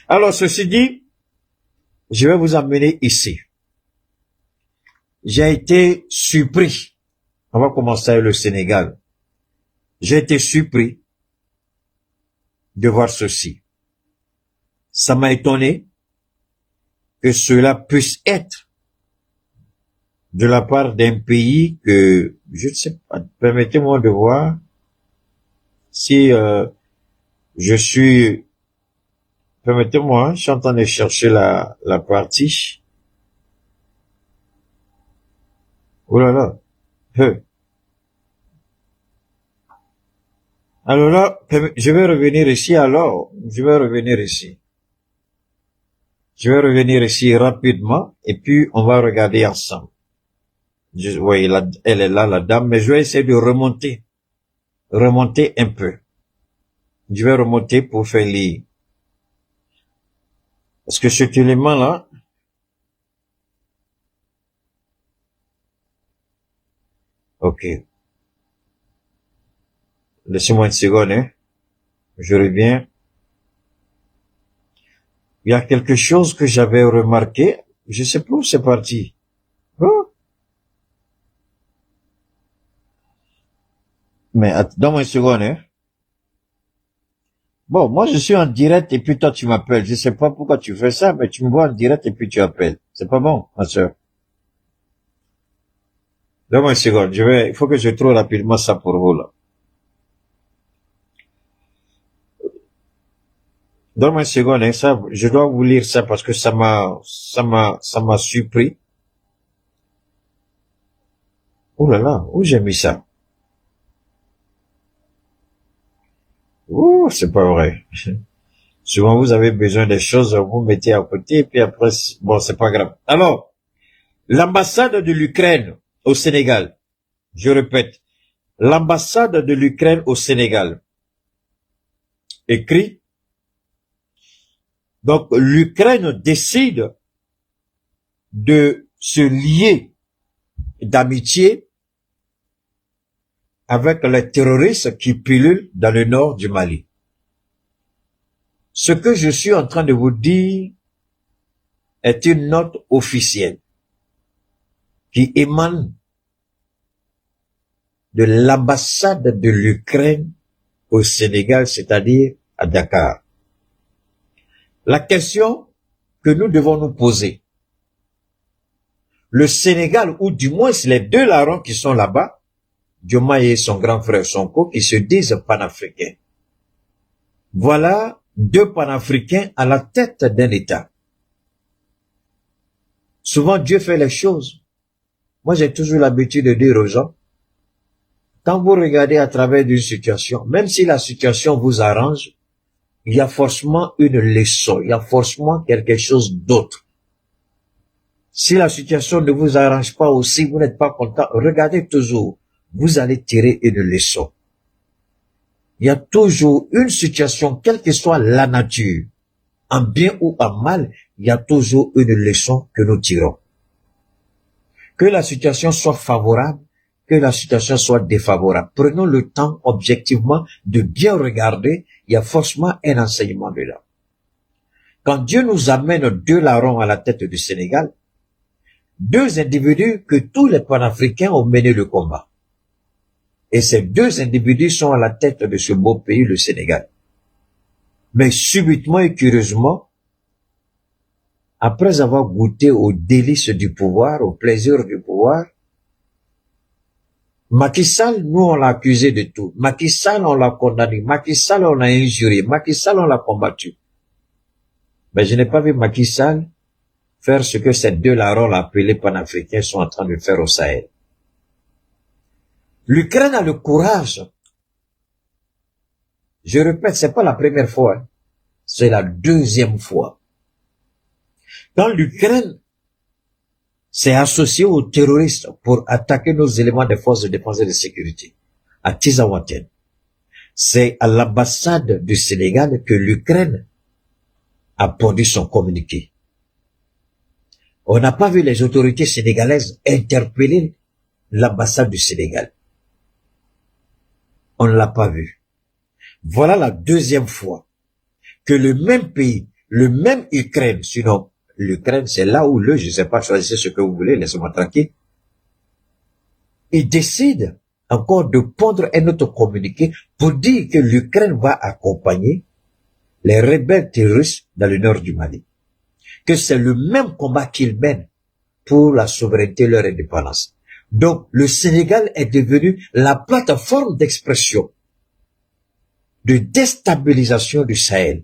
Alors, ceci dit, je vais vous amener ici. J'ai été surpris. On va commencer avec le Sénégal. J'ai été surpris de voir ceci. Ça m'a étonné que cela puisse être de la part d'un pays que, je ne sais pas, permettez-moi de voir si je suis, permettez-moi, je suis en train de chercher la partie. Oh là là. Alors là, je vais revenir ici alors. Je vais revenir ici. Je vais revenir ici rapidement et puis on va regarder ensemble. Oui, elle est là, la dame, mais je vais essayer de remonter. Remonter un peu. Je vais remonter pour faire lire. Parce que cet élément-là, ok. Laissez-moi une seconde, hein. Je reviens. Il y a quelque chose que j'avais remarqué. Je sais pas où c'est parti. Oh. Mais donne-moi une seconde, hein. Bon, moi je suis en direct et puis toi tu m'appelles. Je sais pas pourquoi tu fais ça, mais tu me vois en direct et puis tu appelles. C'est pas bon, ma soeur. Donne-moi une seconde. Il faut que je trouve rapidement ça pour vous, là. Donne-moi une seconde, hein, ça, je dois vous lire ça parce que ça m'a surpris. Oh là là, où j'ai mis ça? Oh, c'est pas vrai. Souvent, vous avez besoin des choses, vous mettez à côté, et puis après, bon, c'est pas grave. Alors, l'ambassade de l'Ukraine au Sénégal, je répète, l'ambassade de l'Ukraine au Sénégal écrit, donc l'Ukraine décide de se lier d'amitié avec les terroristes qui pilulent dans le nord du Mali. Ce que je suis en train de vous dire est une note officielle qui émane de l'ambassade de l'Ukraine au Sénégal, c'est-à-dire à Dakar. La question que nous devons nous poser, le Sénégal, ou du moins les deux larrons qui sont là-bas, Diomaye et son grand frère Sonko, qui se disent panafricains. Voilà deux panafricains à la tête d'un État. Souvent, Dieu fait les choses. Moi, j'ai toujours l'habitude de dire aux gens, quand vous regardez à travers une situation, même si la situation vous arrange, il y a forcément une leçon, il y a forcément quelque chose d'autre. Si la situation ne vous arrange pas aussi, vous n'êtes pas content, regardez toujours, vous allez tirer une leçon. Il y a toujours une situation, quelle que soit la nature, en bien ou en mal, il y a toujours une leçon que nous tirons. Que la situation soit favorable, que la situation soit défavorable. Prenons le temps objectivement de bien regarder, il y a forcément un enseignement dedans. Quand Dieu nous amène deux larrons à la tête du Sénégal, deux individus que tous les panafricains ont mené le combat. Et ces deux individus sont à la tête de ce beau pays, le Sénégal. Mais subitement et curieusement, après avoir goûté aux délices du pouvoir, au plaisir du pouvoir, Macky Sall, nous on l'a accusé de tout. Macky Sall, on l'a condamné. Macky Sall, on l'a injurié. Macky Sall, on l'a combattu. Mais je n'ai pas vu Macky Sall faire ce que ces deux larrons appelés panafricains sont en train de faire au Sahel. L'Ukraine a le courage. Je répète, c'est pas la première fois. C'est la deuxième fois. Quand l'Ukraine s'est associée aux terroristes pour attaquer nos éléments de forces de défense et de sécurité à Tizawaten, c'est à l'ambassade du Sénégal que l'Ukraine a pondu son communiqué. On n'a pas vu les autorités sénégalaises interpeller l'ambassade du Sénégal. On ne l'a pas vu. Voilà la deuxième fois que le même pays, le même Ukraine, sinon l'Ukraine c'est là où je sais pas, choisissez ce que vous voulez, laissez-moi tranquille, il décide encore de pondre un autre communiqué pour dire que l'Ukraine va accompagner les rebelles terroristes dans le nord du Mali. Que c'est le même combat qu'ils mènent pour la souveraineté et leur indépendance. Donc, le Sénégal est devenu la plateforme d'expression, de déstabilisation du Sahel.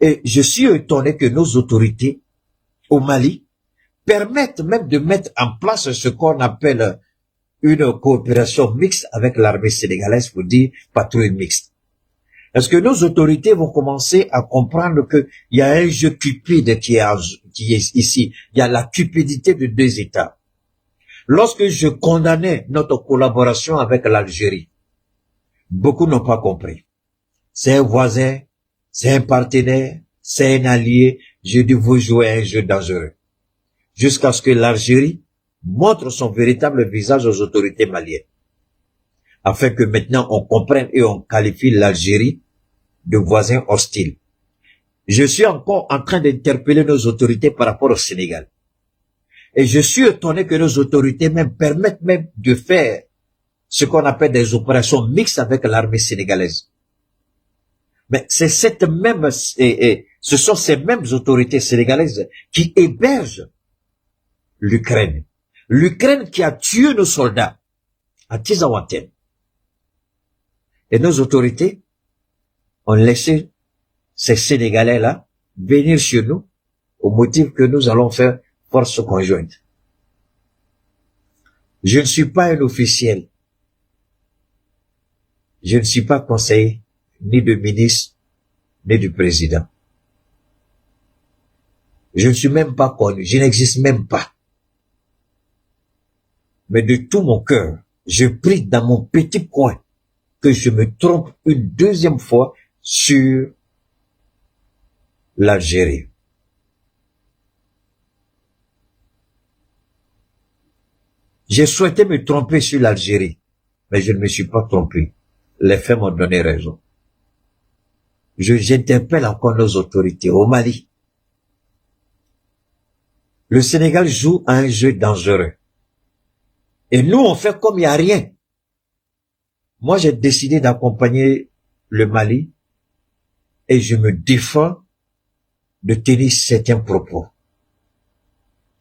Et je suis étonné que nos autorités au Mali permettent même de mettre en place ce qu'on appelle une coopération mixte avec l'armée sénégalaise pour dire patrouille mixte. Est-ce que nos autorités vont commencer à comprendre qu'il y a un jeu cupide qui est ici? Il y a la cupidité de deux États. Lorsque je condamnais notre collaboration avec l'Algérie, beaucoup n'ont pas compris. C'est un voisin, c'est un partenaire, c'est un allié. Je dis, vous jouez un jeu dangereux. Jusqu'à ce que l'Algérie montre son véritable visage aux autorités maliennes. Afin que maintenant on comprenne et on qualifie l'Algérie de voisins hostiles. Je suis encore en train d'interpeller nos autorités par rapport au Sénégal. Et je suis étonné que nos autorités même permettent même de faire ce qu'on appelle des opérations mixtes avec l'armée sénégalaise. Mais c'est ce sont ces mêmes autorités sénégalaises qui hébergent l'Ukraine. L'Ukraine qui a tué nos soldats à Tizawaten. Et nos autorités ont laissé ces Sénégalais-là venir chez nous au motif que nous allons faire force conjointe. Je ne suis pas un officiel. Je ne suis pas conseiller ni de ministre, ni du président. Je ne suis même pas connu. Je n'existe même pas. Mais de tout mon cœur, je prie dans mon petit coin que je me trompe une deuxième fois sur l'Algérie. J'ai souhaité me tromper sur l'Algérie, mais je ne me suis pas trompé. Les faits m'ont donné raison. J'interpelle encore nos autorités au Mali. Le Sénégal joue à un jeu dangereux. Et nous, on fait comme il n'y a rien. Moi, j'ai décidé d'accompagner le Mali et je me défends de tenir certains propos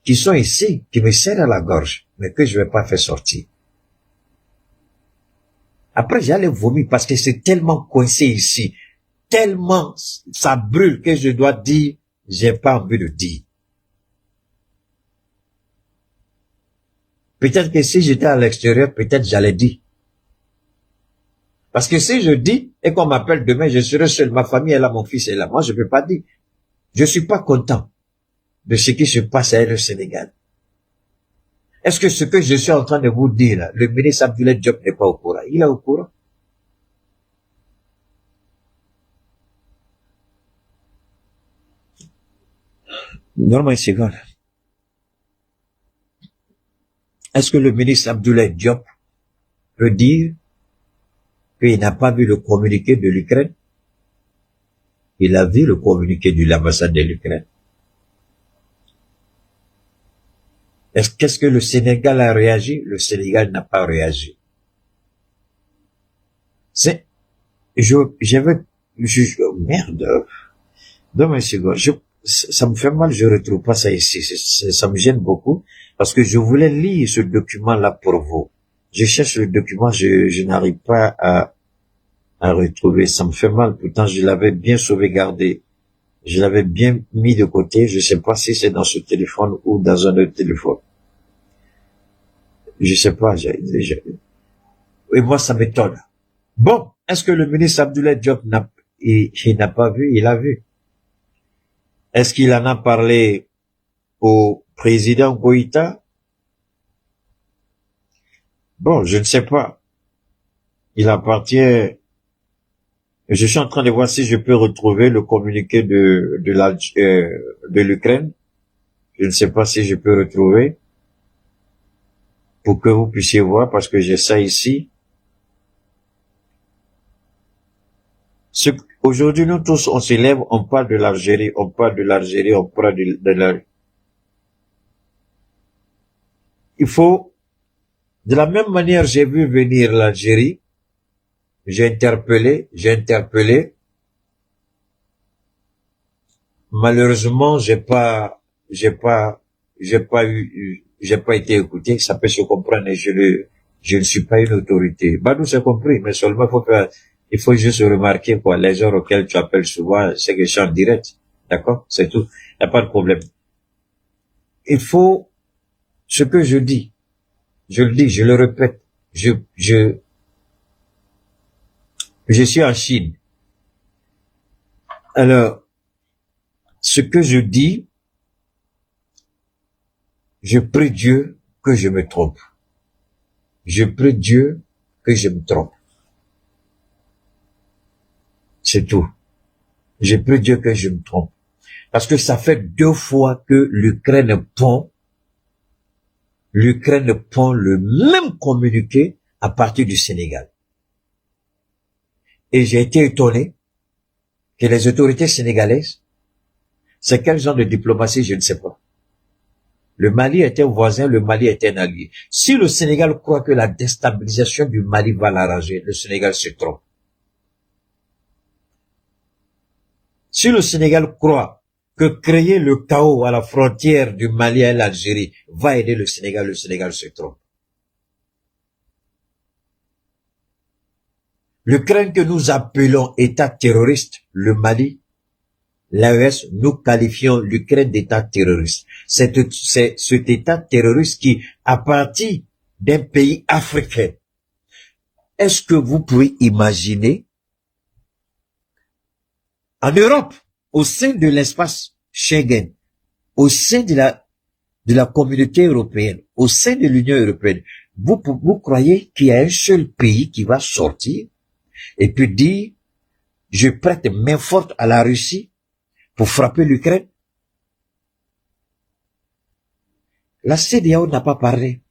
qui sont ici, qui me serrent à la gorge, mais que je ne vais pas faire sortir. Après, j'allais vomir parce que c'est tellement coincé ici, tellement ça brûle que je dois dire, j'ai pas envie de dire. Peut-être que si j'étais à l'extérieur, peut-être j'allais dire. Parce que si je dis, et qu'on m'appelle demain, je serai seul, ma famille est là, mon fils est là. Moi, je ne peux pas dire. Je suis pas content de ce qui se passe à le Sénégal. Est-ce que ce que je suis en train de vous dire, là, le ministre Abdoulaye Diop n'est pas au courant? Il est au courant. Normalement, c'est quoi? Est-ce que le ministre Abdoulaye Diop peut dire qu'il n'a pas vu le communiqué de l'Ukraine? Il a vu le communiqué de l'ambassade de l'Ukraine. Qu'est-ce que le Sénégal a réagi? Le Sénégal n'a pas réagi. Merde. Donne-moi une seconde. Ça me fait mal, je retrouve pas ça ici. Ça me gêne beaucoup. Parce que je voulais lire ce document-là pour vous. Je cherche le document, je n'arrive pas à retrouver. Ça me fait mal. Pourtant, je l'avais bien sauvegardé. Je l'avais bien mis de côté. Je sais pas si c'est dans ce téléphone ou dans un autre téléphone. Je sais pas. Et moi, ça m'étonne. Bon, est-ce que le ministre Abdoulaye Diop il n'a pas vu? Il a vu. Est-ce qu'il en a parlé au président Goïta? Bon, je ne sais pas. Il appartient. Je suis en train de voir si je peux retrouver le communiqué de l'Ukraine. Je ne sais pas si je peux retrouver pour que vous puissiez voir, parce que j'ai ça ici. Aujourd'hui, nous tous, on se lève, on parle de l'Algérie, on parle de l'Algérie, on parle de la... Il faut, de la même manière, j'ai vu venir l'Algérie, j'ai interpellé. Malheureusement, j'ai pas été écouté. Ça peut se comprendre et je ne suis pas une autorité. Nous c'est compris, mais seulement il faut juste remarquer, quoi, les gens auxquels tu appelles souvent, c'est que je suis en direct. D'accord? C'est tout. Y a pas de problème. Il faut, ce que je dis, je le dis, je le répète, je suis en Chine. Alors, ce que je dis, je prie Dieu que je me trompe. Je prie Dieu que je me trompe. C'est tout. Je prie Dieu que je me trompe. Parce que ça fait 2 fois que l'Ukraine pond le même communiqué à partir du Sénégal. Et j'ai été étonné que les autorités sénégalaises, c'est quel genre de diplomatie, je ne sais pas. Le Mali est un voisin, le Mali est un allié. Si le Sénégal croit que la déstabilisation du Mali va l'arranger, le Sénégal se trompe. Si le Sénégal croit que créer le chaos à la frontière du Mali et l'Algérie va aider le Sénégal se trompe. L'Ukraine que nous appelons État terroriste, le Mali, l'AES, nous qualifions l'Ukraine d'État terroriste. C'est cet État terroriste qui, à partir d'un pays africain, est-ce que vous pouvez imaginer en Europe, au sein de l'espace Schengen, au sein de la communauté européenne, au sein de l'Union européenne, vous croyez qu'il y a un seul pays qui va sortir et puis dire, je prête main forte à la Russie pour frapper l'Ukraine? La CEDEAO n'a pas parlé.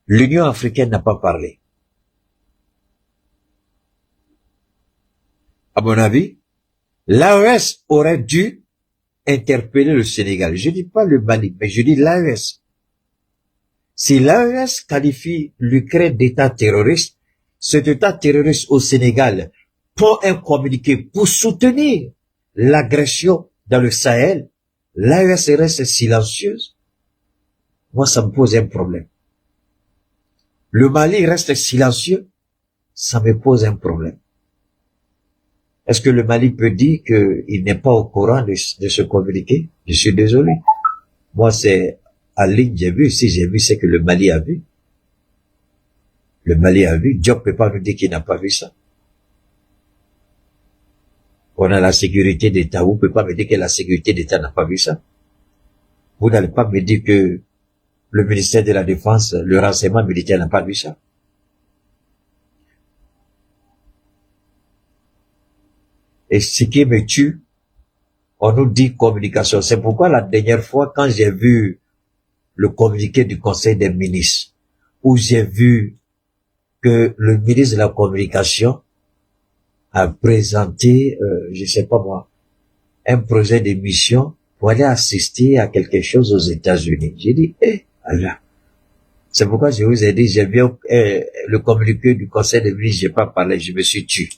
L'Union africaine n'a pas parlé. À mon avis, l'AES aurait dû interpeller le Sénégal. Je dis pas le Mali, mais je dis l'AES. Si l'AES qualifie l'Ukraine d'État terroriste, cet État terroriste au Sénégal prend un communiqué pour soutenir l'agression dans le Sahel, l'AES reste silencieuse. Moi, ça me pose un problème. Le Mali reste silencieux, ça me pose un problème. Est-ce que le Mali peut dire qu'il n'est pas au courant de ce communiqué? Je suis désolé. Moi, c'est en ligne, j'ai vu. Si j'ai vu, c'est que le Mali a vu. Le Mali a vu. Diop peut pas nous dire qu'il n'a pas vu ça. On a la sécurité d'État. Vous ne pouvez pas me dire que la sécurité d'État n'a pas vu ça. Vous n'allez pas me dire que le ministère de la Défense, le renseignement militaire n'a pas vu ça. Et ce qui me tue, on nous dit communication. C'est pourquoi la dernière fois, quand j'ai vu le communiqué du Conseil des ministres, où j'ai vu que le ministre de la Communication a présenté, je sais pas moi, un projet de mission pour aller assister à quelque chose aux États-Unis. J'ai dit, Allah. C'est pourquoi je vous ai dit, j'ai bien le communiqué du Conseil des ministres, j'ai pas parlé, je me suis tué.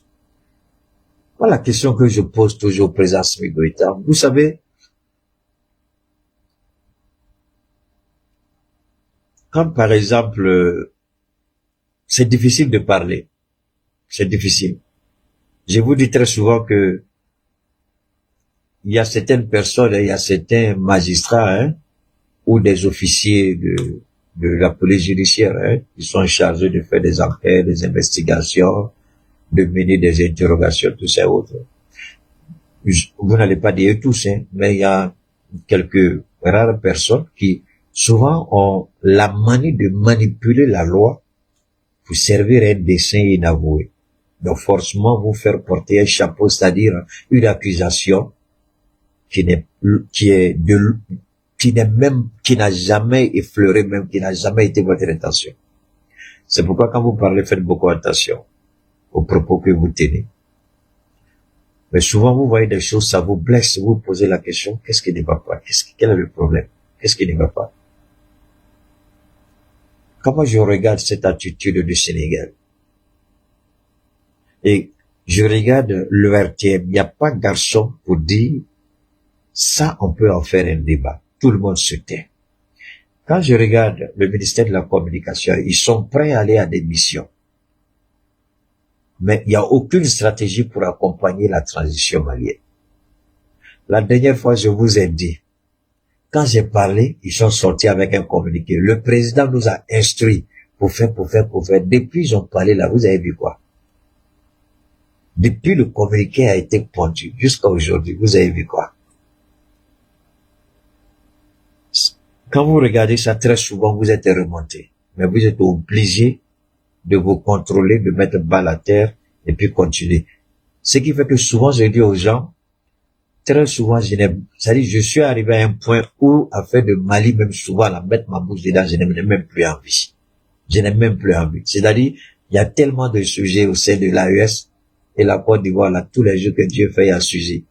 Voilà la question que je pose toujours au président Smith Goïta. Vous savez, quand par exemple, c'est difficile de parler, c'est difficile. Je vous dis très souvent que il y a certaines personnes, il y a certains magistrats, ou des officiers de la police judiciaire, qui sont chargés de faire des enquêtes, des investigations, de mener des interrogations, tout ça et autres. Vous n'allez pas dire tous, mais il y a quelques rares personnes qui souvent ont la manie de manipuler la loi pour servir un dessein inavoué. Donc forcément vous faire porter un chapeau, c'est-à-dire une accusation qui n'a jamais effleuré, même qui n'a jamais été votre intention. C'est pourquoi quand vous parlez, faites beaucoup attention. aux propos que vous tenez. Mais souvent, vous voyez des choses, ça vous blesse, vous posez la question, qu'est-ce qui ne va pas? Quel est le problème? Qu'est-ce qui ne va pas? Comment je regarde cette attitude du Sénégal? Et je regarde l'ERTM, il n'y a pas de garçon pour dire, ça, on peut en faire un débat. Tout le monde se tait. Quand je regarde le ministère de la Communication, ils sont prêts à aller à des missions. Mais il n'y a aucune stratégie pour accompagner la transition malienne. La dernière fois, je vous ai dit, quand j'ai parlé, ils sont sortis avec un communiqué. Le président nous a instruits pour faire. Depuis ils ont parlé là, vous avez vu quoi? Depuis le communiqué a été pondu jusqu'à aujourd'hui, vous avez vu quoi? Quand vous regardez ça, très souvent, vous êtes remonté. Mais vous êtes obligé de vous contrôler, de mettre balle à terre et puis continuer. Ce qui fait que souvent, je dis aux gens, très souvent, je suis arrivé à un point où, à faire de Mali, même souvent, à mettre ma bouche dedans, je n'ai même plus envie. Je n'ai même plus envie. C'est-à-dire, il y a tellement de sujets au sein de l'AES et la Côte d'Ivoire, là, tous les jours que Dieu fait, il y a un sujet.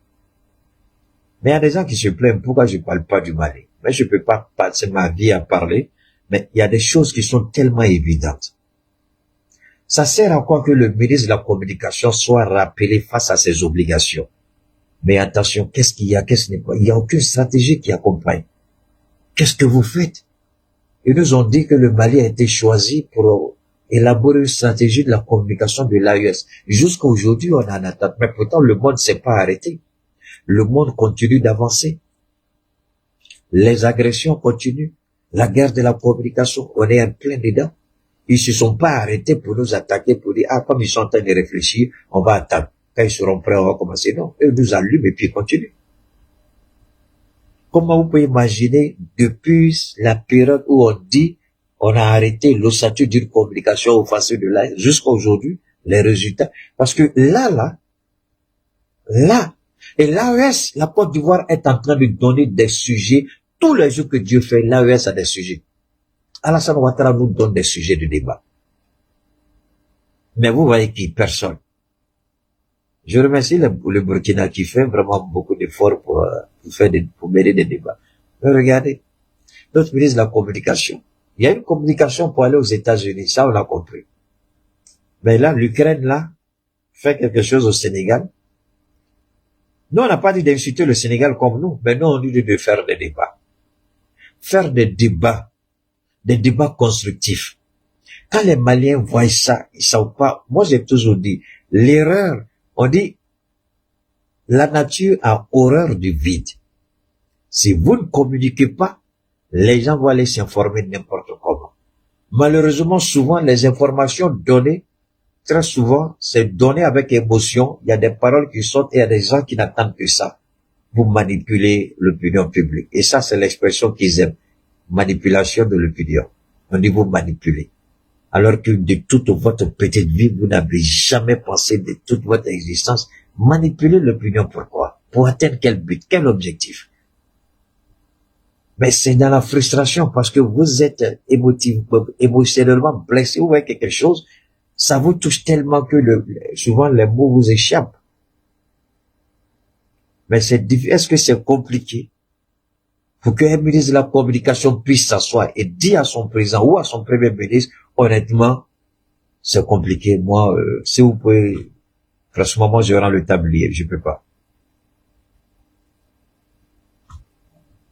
Mais il y a des gens qui se plaignent, pourquoi je parle pas du Mali? Mais je peux pas passer ma vie à parler, mais il y a des choses qui sont tellement évidentes. Ça sert à quoi que le ministre de la Communication soit rappelé face à ses obligations? Mais attention, qu'est-ce qu'il y a, qu'est-ce qu'il n'y a pas? Il n'y a aucune stratégie qui accompagne. Qu'est-ce que vous faites? Ils nous ont dit que le Mali a été choisi pour élaborer une stratégie de la communication de l'AES. Jusqu'à aujourd'hui, on en attend. Mais pourtant, le monde ne s'est pas arrêté. Le monde continue d'avancer. Les agressions continuent. La guerre de la communication, on est en plein dedans. Ils se sont pas arrêtés pour nous attaquer, pour dire, comme ils sont en train de réfléchir, on va attendre. Quand ils seront prêts, on va commencer. Non, eux nous allument et puis ils continuent. Comment vous pouvez imaginer, depuis la période où on dit, on a arrêté l'ossature d'une communication offensive de l'AES, jusqu'à aujourd'hui, les résultats. Parce que là, et l'AES, la Côte d'Ivoire est en train de donner des sujets. Tous les jours que Dieu fait, l'AES a des sujets. Alassane Ouattara nous donne des sujets de débat. Mais vous voyez qui? Personne. Je remercie le Burkina qui fait vraiment beaucoup d'efforts pour mener des débats. Mais regardez, notre ministre de la Communication, il y a une communication pour aller aux États-Unis, ça on l'a compris. Mais là, l'Ukraine, là, fait quelque chose au Sénégal. Nous, on n'a pas dit d'insulter le Sénégal comme nous, mais nous, on dit de faire des débats. Faire des débats constructifs. Quand les Maliens voient ça, ils savent pas. Moi, j'ai toujours dit, l'erreur, on dit, la nature a horreur du vide. Si vous ne communiquez pas, les gens vont aller s'informer n'importe comment. Malheureusement, souvent, les informations données, très souvent, c'est donné avec émotion. Il y a des paroles qui sortent et il y a des gens qui n'attendent que ça. Vous manipulez l'opinion publique. Et ça, c'est l'expression qu'ils aiment. Manipulation de l'opinion. On dit vous manipulez. Alors que de toute votre petite vie, vous n'avez jamais pensé de toute votre existence. Manipuler l'opinion, pourquoi? Pour atteindre quel but? Quel objectif? Mais c'est dans la frustration parce que vous êtes émotionnellement blessé. Vous voyez quelque chose, ça vous touche tellement que souvent les mots vous échappent. Mais est-ce que c'est compliqué pour qu'un ministre de la Communication puisse s'asseoir et dire à son président ou à son premier ministre, honnêtement, c'est compliqué. Moi, si vous pouvez, franchement, moi, je rends le tablier, je peux pas.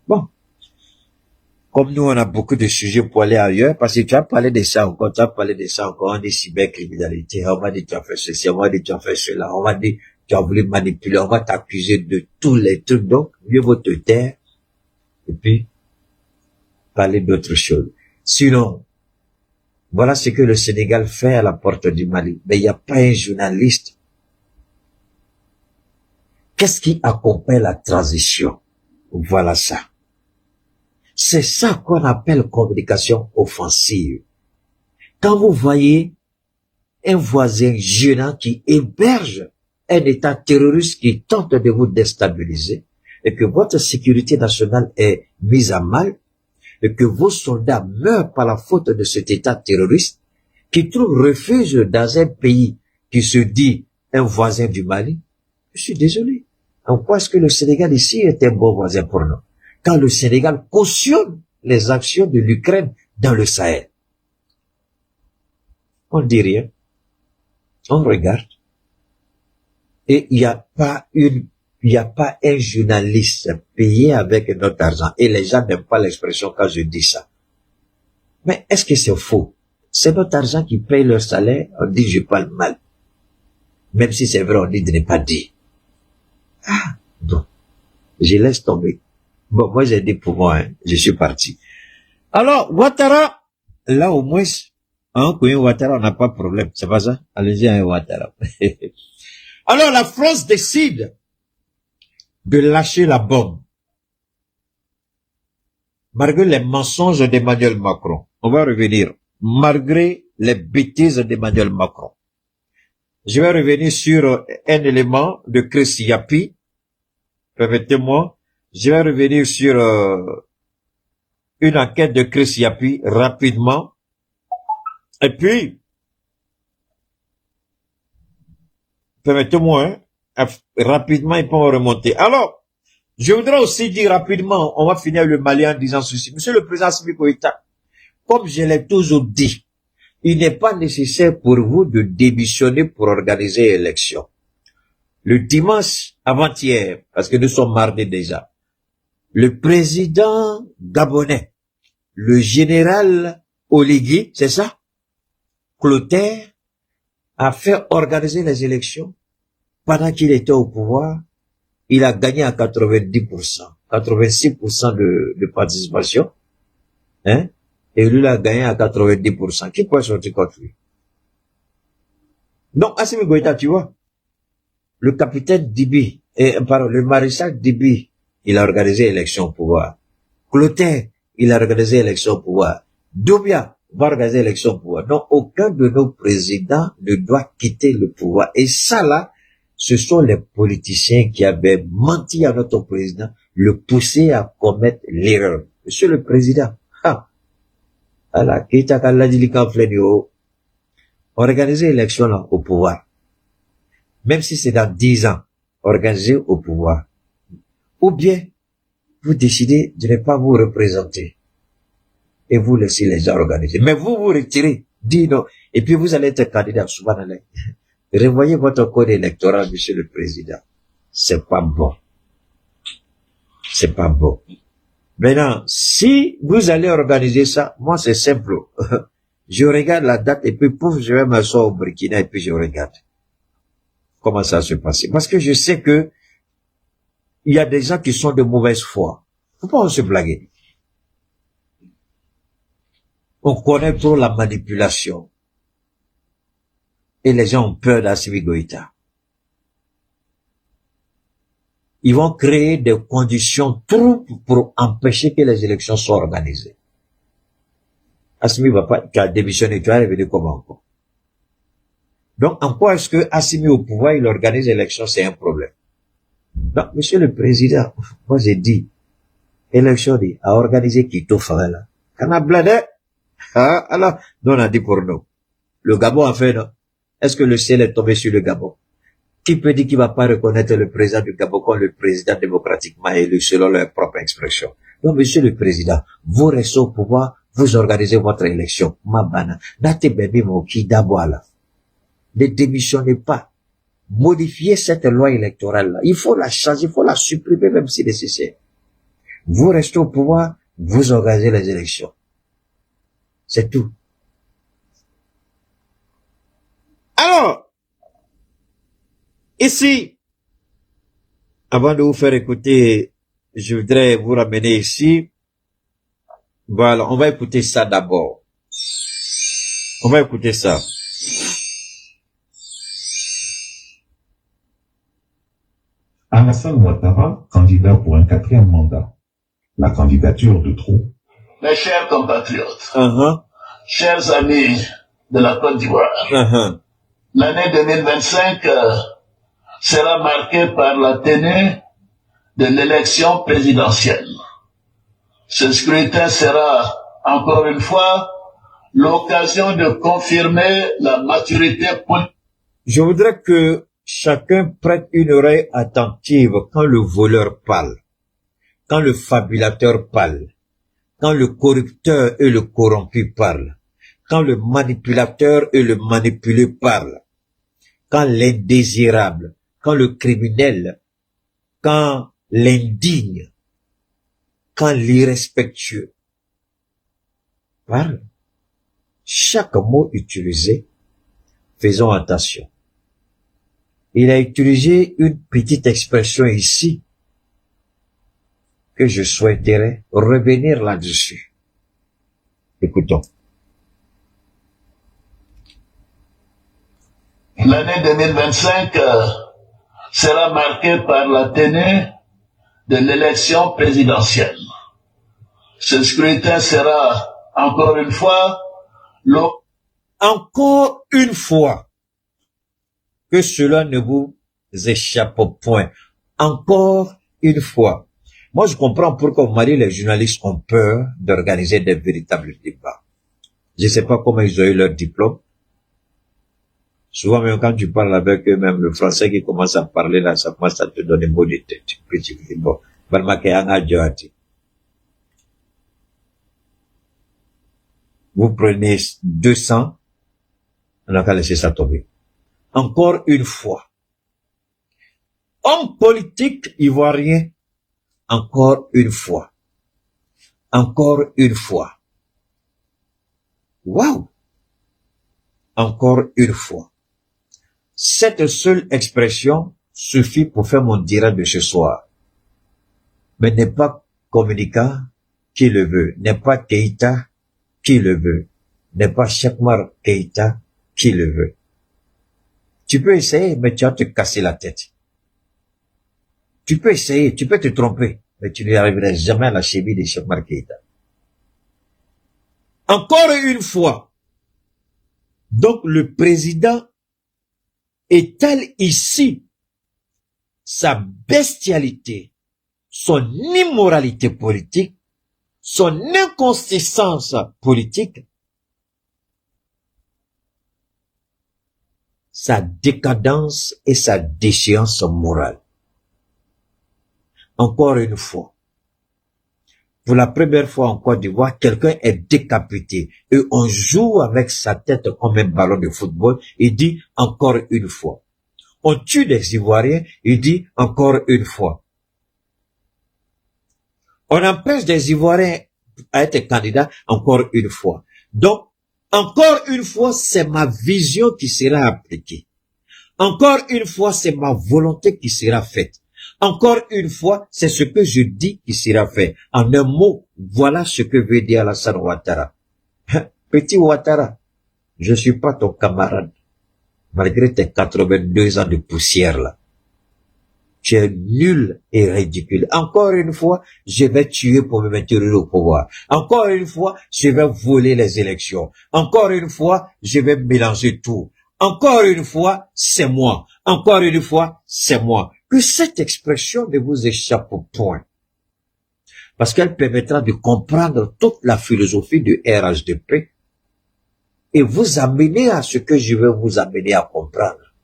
Bon. Comme nous, on a beaucoup de sujets pour aller ailleurs, parce que tu as parlé de ça encore, on dit cybercriminalité, on m'a dit tu as fait ceci, on m'a dit tu as fait cela, on m'a dit tu as voulu manipuler, on va t'accuser de tous les trucs, donc, mieux vaut te taire, et puis, parler d'autres choses. Sinon, voilà ce que le Sénégal fait à la porte du Mali. Mais il n'y a pas un journaliste. Qu'est-ce qui accompagne la transition? Voilà ça. C'est ça qu'on appelle communication offensive. Quand vous voyez un voisin gênant qui héberge un État terroriste qui tente de vous déstabiliser, et que votre sécurité nationale est mise à mal, et que vos soldats meurent par la faute de cet État terroriste, qui trouve refuge dans un pays qui se dit un voisin du Mali, je suis désolé. En quoi est-ce que le Sénégal ici est un bon voisin pour nous? Quand le Sénégal cautionne les actions de l'Ukraine dans le Sahel. On ne dit rien. On regarde. Et il n'y a pas un journaliste payé avec notre argent. Et les gens n'aiment pas l'expression quand je dis ça. Mais est-ce que c'est faux? C'est notre argent qui paye leur salaire. On dit je parle mal. Même si c'est vrai, on dit de ne pas dire. Ah, bon. Je laisse tomber. Bon, moi j'ai dit pour moi, hein, je suis parti. Alors, Ouattara, là au moins, hein, Ouattara, on n'a pas de problème. C'est pas ça? Allez-y, hein, Ouattara. Alors, la France décide de lâcher la bombe. Malgré les mensonges d'Emmanuel Macron. On va revenir. Malgré les bêtises d'Emmanuel Macron. Je vais revenir sur un élément de Chris Yapi. Permettez-moi. Je vais revenir sur une enquête de Chris Yapi rapidement. Et puis, permettez-moi, hein, rapidement, il peut remonter. Alors, je voudrais aussi dire rapidement, on va finir le Mali en disant ceci. Monsieur le Président Assimi Goïta, comme je l'ai toujours dit, il n'est pas nécessaire pour vous de démissionner pour organiser l'élection. Le dimanche avant-hier, parce que nous sommes mardi déjà, le président gabonais, le général Oligui, c'est ça? Clotaire, a fait organiser les élections. Pendant qu'il était au pouvoir, il a gagné à 90%, 86% de participation. Hein? Et lui, il a gagné à 90%. Qui peut sortir contre lui? Donc, Assimi Goïta, tu vois, le capitaine Dibi, le maréchal Dibi, il a organisé l'élection au pouvoir. Clotaire, il a organisé l'élection au pouvoir. Doumbia va organiser l'élection au pouvoir. Donc, aucun de nos présidents ne doit quitter le pouvoir. Et ça, là, ce sont les politiciens qui avaient menti à notre président, le pousser à commettre l'erreur. Monsieur le Président, voilà, organiser l'élection là au pouvoir. Même si c'est dans 10 ans, organiser au pouvoir. Ou bien, vous décidez de ne pas vous représenter. Et vous laissez les gens organiser. Mais vous vous retirez, dites non. Et puis vous allez être candidat, subhanallah. Revoyez votre code électoral, Monsieur le Président. C'est pas bon. C'est pas bon. Maintenant, si vous allez organiser ça, moi c'est simple. Je regarde la date et puis pouf, je vais m'asseoir au Burkina et puis je regarde comment ça se passe. Parce que je sais que il y a des gens qui sont de mauvaise foi. Faut pas se blaguer. On connaît trop la manipulation. Et les gens ont peur d'Assimi Goïta. Ils vont créer des conditions trop pour empêcher que les élections soient organisées. Assimi va pas, qui a démissionné, tu vas revenir comment encore? Donc, en quoi est-ce que Assimi au pouvoir, il organise l'élection, c'est un problème? Donc, Monsieur le Président, moi j'ai dit, élection à organiser qui tout ferait là. Quand on a bladé, alors, nous on a dit pour nous. Le Gabon a fait, non? Est-ce que le ciel est tombé sur le Gabon? Qui peut dire qu'il va pas reconnaître le président du Gabon comme le président démocratiquement élu selon leur propre expression? Donc, Monsieur le Président, vous restez au pouvoir, vous organisez votre élection. Mabana. Nate bébé moki d'abord. Ne démissionnez pas. Modifiez cette loi électorale-là. Il faut la changer, il faut la supprimer même si nécessaire. Vous restez au pouvoir, vous organisez les élections. C'est tout. Alors, ici, avant de vous faire écouter, je voudrais vous ramener ici. Voilà, on va écouter ça d'abord. On va écouter ça. Alassane Ouattara, candidat pour un 4e mandat. La candidature de trop. Mes chers compatriotes, Uh-huh. chers amis de la Côte d'Ivoire, Uh-huh. l'année 2025 sera marquée par la tenue de l'élection présidentielle. Ce scrutin sera, encore une fois, l'occasion de confirmer la maturité politique. Je voudrais que chacun prête une oreille attentive quand le voleur parle, quand le fabulateur parle, quand le corrupteur et le corrompu parlent, quand le manipulateur et le manipulé parlent, quand l'indésirable, quand le criminel, quand l'indigne, quand l'irrespectueux parle. Chaque mot utilisé, faisons attention. Il a utilisé une petite expression ici que je souhaiterais revenir là-dessus. Écoutons. L'année 2025 sera marquée par la tenue de l'élection présidentielle. Ce scrutin sera encore une fois que cela ne vous échappe point. Encore une fois. Moi, je comprends pourquoi au Mali, les journalistes ont peur d'organiser des véritables débats. Je ne sais pas comment ils ont eu leur diplôme. Souvent, même quand tu parles avec eux-mêmes, le français qui commence à parler là, ça commence à te donner mot de tête. Puis tu dis, bon, vous prenez 200, on n'a qu'à laisser ça tomber. Encore une fois. Homme politique ivoirien, encore une fois. Encore une fois. Waouh! Encore une fois. Cette seule expression suffit pour faire mon direct de ce soir. Mais n'est pas communicant qui le veut, n'est pas Keïta qui le veut, n'est pas Chekmar Keïta qui le veut. Tu peux essayer, mais tu vas te casser la tête. Tu peux essayer, tu peux te tromper, mais tu n'y arriveras jamais à la cheville de Chekmar Keïta. Encore une fois. Donc le président étale ici sa bestialité, son immoralité politique, son inconsistance politique, sa décadence et sa déchéance morale. Encore une fois, pour la première fois en Côte d'Ivoire, quelqu'un est décapité et on joue avec sa tête comme un ballon de football et dit encore une fois. On tue des Ivoiriens et dit encore une fois. On empêche des Ivoiriens à être candidats encore une fois. Donc, encore une fois, c'est ma vision qui sera appliquée. Encore une fois, c'est ma volonté qui sera faite. Encore une fois, c'est ce que je dis qui sera fait. En un mot, voilà ce que veut dire Alassane Ouattara. Petit Ouattara, je suis pas ton camarade. Malgré tes 82 ans de poussière là. Tu es nul et ridicule. Encore une fois, je vais tuer pour me maintenir au pouvoir. Encore une fois, je vais voler les élections. Encore une fois, je vais mélanger tout. Encore une fois, c'est moi. Encore une fois, c'est moi. Que cette expression ne vous échappe point. Parce qu'elle permettra de comprendre toute la philosophie du RHDP et vous amener à ce que je vais vous amener à comprendre.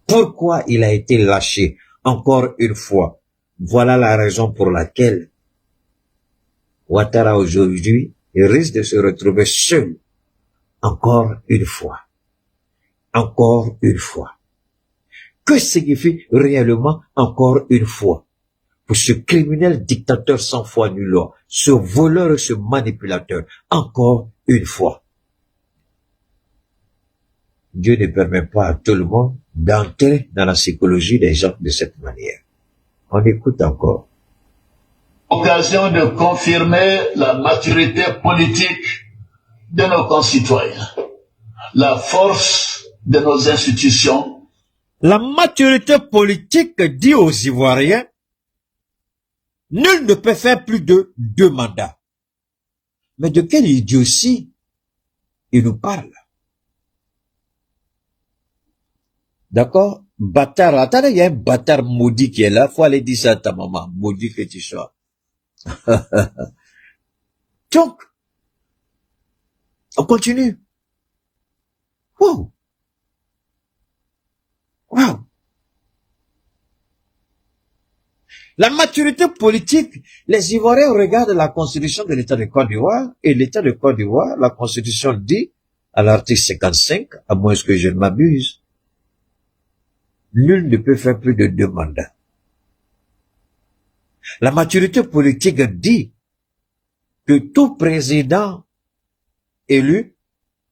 Pourquoi il a été lâché encore une fois. Voilà la raison pour laquelle Ouattara aujourd'hui risque de se retrouver seul encore une fois. Encore une fois. Que signifie réellement encore une fois? Pour ce criminel dictateur sans foi ni loi, ce voleur et ce manipulateur, encore une fois. Dieu ne permet pas à tout le monde d'entrer dans la psychologie des gens de cette manière. On écoute encore. Occasion de confirmer la maturité politique de nos concitoyens, la force de nos institutions. La maturité politique dit aux Ivoiriens, nul ne peut faire plus de 2 mandats. Mais de quelle idiotie il nous parle? D'accord? Bâtard, attendez, il y a un bâtard maudit qui est là, faut aller dire ça à ta maman, maudit que tu sois. Donc, on continue. Wow. Waouh! La maturité politique, les Ivoiriens regardent la constitution de l'État de Côte d'Ivoire, et l'État de Côte d'Ivoire, la constitution dit, à l'article 55, à moins que je ne m'abuse, nul ne peut faire plus de 2 mandats. La maturité politique dit que tout président élu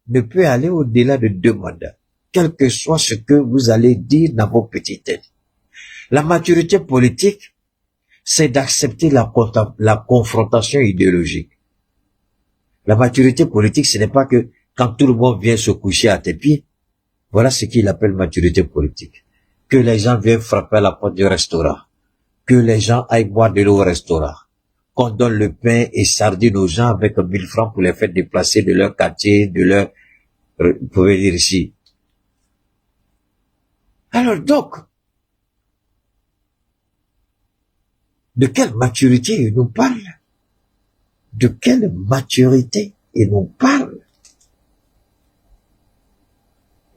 ne peut aller au-delà de 2 mandats, quel que soit ce que vous allez dire dans vos petites têtes. La maturité politique, c'est d'accepter la confrontation idéologique. La maturité politique, ce n'est pas que quand tout le monde vient se coucher à tes pieds, voilà ce qu'il appelle maturité politique. Que les gens viennent frapper à la porte du restaurant, que les gens aillent boire de l'eau au restaurant, qu'on donne le pain et sardines aux gens avec 1000 francs pour les faire déplacer de leur quartier, de leur, vous pouvez dire ici. Alors donc, de quelle maturité il nous parle? De quelle maturité il nous parle?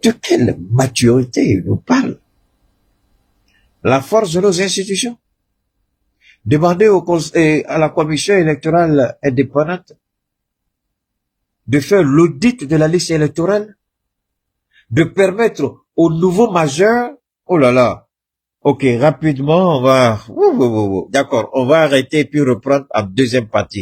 De quelle maturité il nous parle? La force de nos institutions. Demandez à la commission électorale indépendante de faire l'audit de la liste électorale, de permettre aux nouveaux majeurs, oh là là, ok, rapidement, on va, d'accord, on va arrêter puis reprendre en deuxième partie.